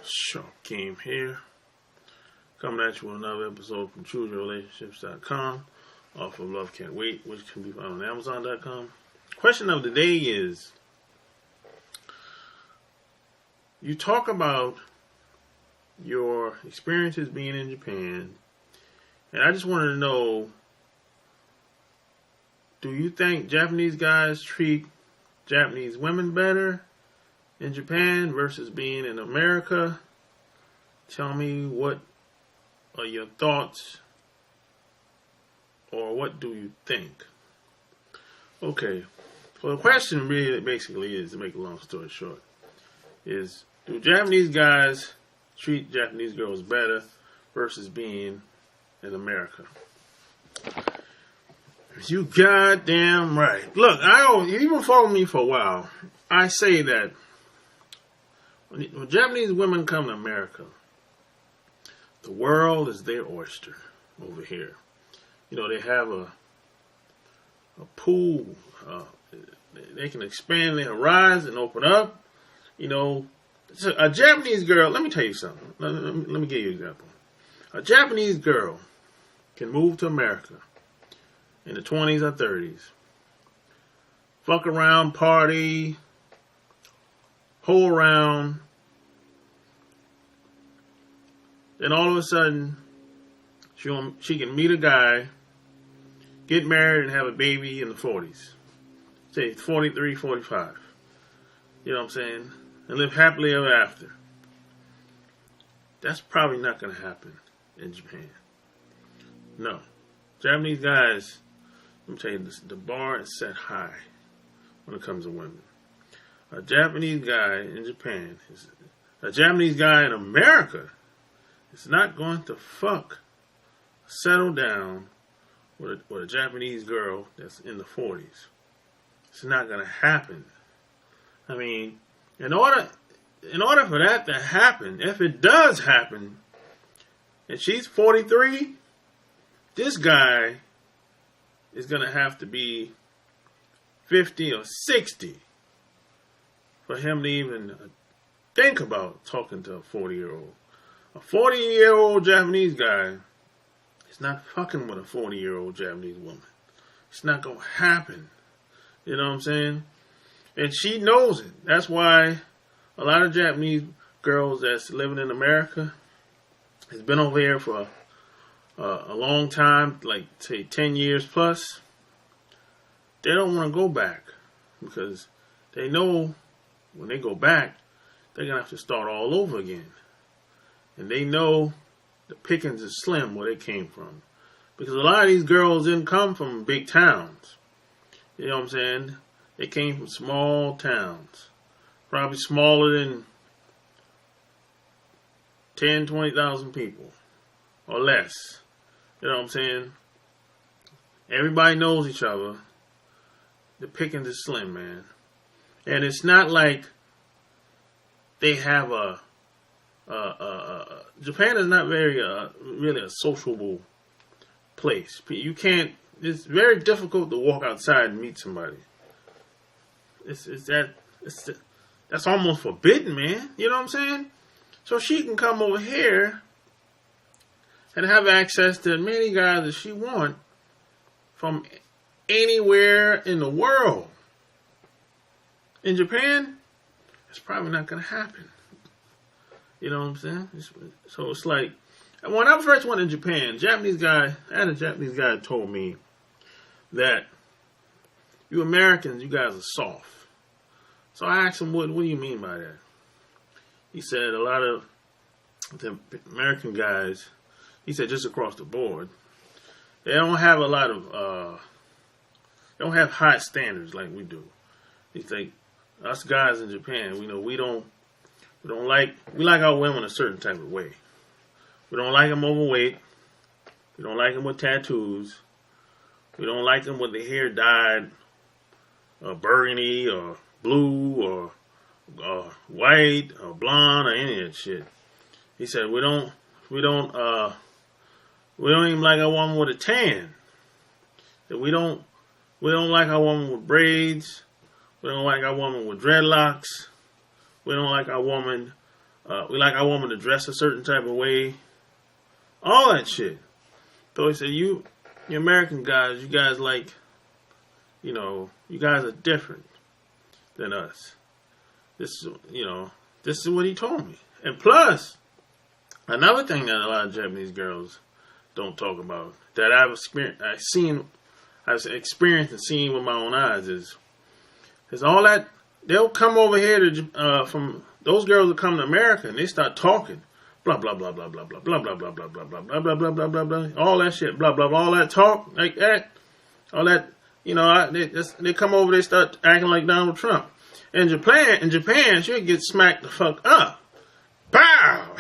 Shark Game here, coming at you with another episode from ChooseYourRelationships.com, off of Love Can't Wait, which can be found on Amazon.com. Question of the day is, you talk about your experiences being in Japan, and I just wanted to know, do you think Japanese guys treat Japanese women better in Japan versus being in America? Tell me, what are your thoughts, or what do you think? Okay, so the question really basically is, to make a long story short, is do Japanese guys treat Japanese girls better versus being in America? You goddamn right. Look, you've been following me for a while. I say that when Japanese women come to America, the world is their oyster over here. You know, they have a pool. They can expand their horizon and open up. You know, so a Japanese girl, let me tell you something. Let me give you an example. A Japanese girl can move to America in the 20s or 30s, fuck around, party, hole around, then all of a sudden she can meet a guy, get married, and have a baby in the 40s. Say 43, 45. You know what I'm saying? And live happily ever after. That's probably not going to happen in Japan. No. Japanese guys, let me tell you this, the bar is set high when it comes to women. A Japanese guy in Japan, a Japanese guy in America is not going to settle down with a Japanese girl that's in the 40s. It's not going to happen. I mean, in order for that to happen, if it does happen, and she's 43, this guy is going to have to be 50 or 60 for him to even think about talking to a 40-year-old. A 40-year-old Japanese guy is not fucking with a 40-year-old Japanese woman. It's not going to happen. You know what I'm saying? And she knows it. That's why a lot of Japanese girls that's living in America has been over here for a long time, like say 10 years plus. They don't want to go back because they know when they go back, they're going to have to start all over again. And they know the pickings is slim where they came from. Because a lot of these girls didn't come from big towns. You know what I'm saying? They came from small towns. Probably smaller than 10, 20,000 people. Or less. You know what I'm saying? Everybody knows each other. The pickings is slim, man. And it's not like they have Japan is not very, really a sociable place. It's very difficult to walk outside and meet somebody. That's almost forbidden, man. You know what I'm saying? So she can come over here and have access to as many guys as she wants from anywhere in the world. In Japan, it's probably not going to happen. You know what I'm saying? So it's like, when I first went to Japan, a Japanese guy told me that you Americans, you guys are soft. So I asked him, what do you mean by that? He said a lot of the American guys, he said just across the board, they don't have a lot of, they don't have high standards like we do. He's like, us guys in Japan, we like our women a certain type of way. We don't like them overweight. We don't like them with tattoos. We don't like them with their hair dyed burgundy or blue or white or blonde or any of that shit. He said we don't even like a woman with a tan. That we don't like a woman with braids. We don't like our woman with dreadlocks. We don't like our woman We like our woman to dress a certain type of way. All that shit. So he said, you American guys, you guys like, you guys are different than us. This is what he told me. And plus, another thing that a lot of Japanese girls don't talk about that I've experienced and seen with my own eyes is all that they'll come over here to from those girls will come to America and they start talking blah blah blah blah blah blah blah blah blah blah blah blah blah blah blah blah blah blah all that shit blah blah all that talk like that all that they come over they start acting like Donald Trump. In Japan she'll get smacked the fuck up. Pow!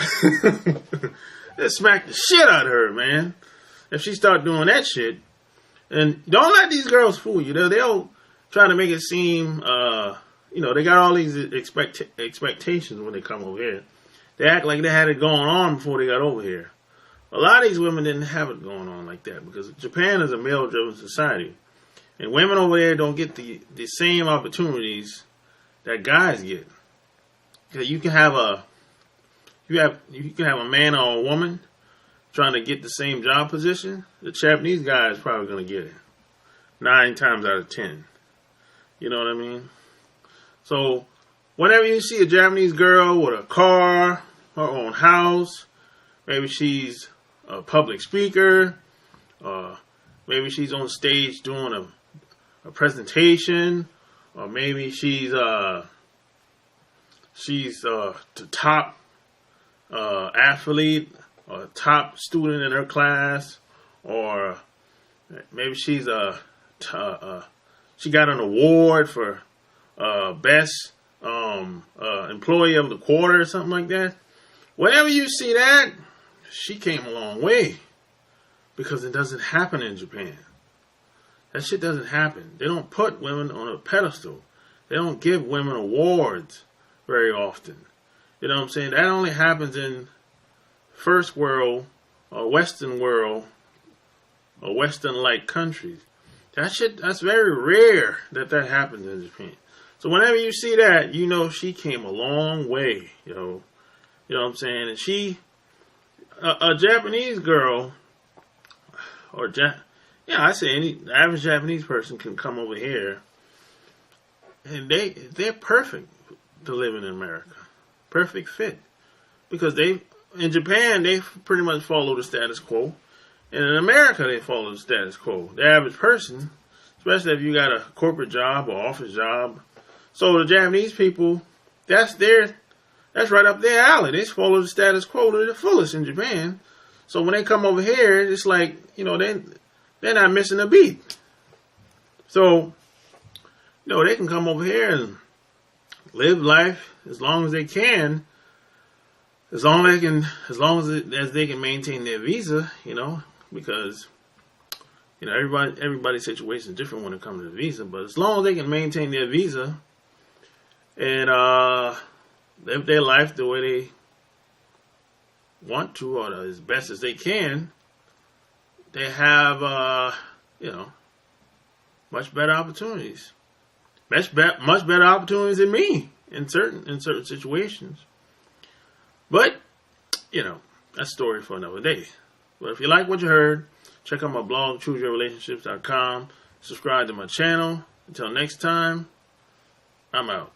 They smack the shit out of her, man. If she start doing that shit. And don't let these girls fool you. They'll try to make it seem, they got all these expectations when they come over here. They act like they had it going on before they got over here. A lot of these women didn't have it going on like that because Japan is a male-driven society. And women over there don't get the same opportunities that guys get. You can have a man or a woman trying to get the same job position. The Japanese guy is probably going to get it 9 times out of 10. You know what I mean? So whenever you see a Japanese girl with a car, her own house, maybe she's a public speaker, maybe she's on stage doing a presentation, or maybe she's the top athlete or top student in her class, or maybe she's she got an award for best employee of the quarter or something like that. Whenever you see that, she came a long way because it doesn't happen in Japan. That shit doesn't happen. They don't put women on a pedestal. They don't give women awards very often. You know what I'm saying? That only happens in first world or Western world or Western-like countries. That's very rare that happens in Japan. So whenever you see that, you know she came a long way, You know what I'm saying? And a Japanese girl, I say any average Japanese person can come over here, and they're perfect to live in America. Perfect fit. Because in Japan, they pretty much follow the status quo. And in America, they follow the status quo. The average person, especially if you got a corporate job or office job. So the Japanese people, that's right up their alley. They follow the status quo to the fullest in Japan. So when they come over here, it's like, they're not missing a beat. So, they can come over here and live life as long as they can, as long as they can maintain their visa, because everybody's situation is different when it comes to the visa. But as long as they can maintain their visa and live their life the way they want to, or as best as they can, they have much better opportunities. Much better opportunities than me in certain situations. But, that's a story for another day. But if you like what you heard, check out my blog, chooseyourrelationships.com. Subscribe to my channel. Until next time, I'm out.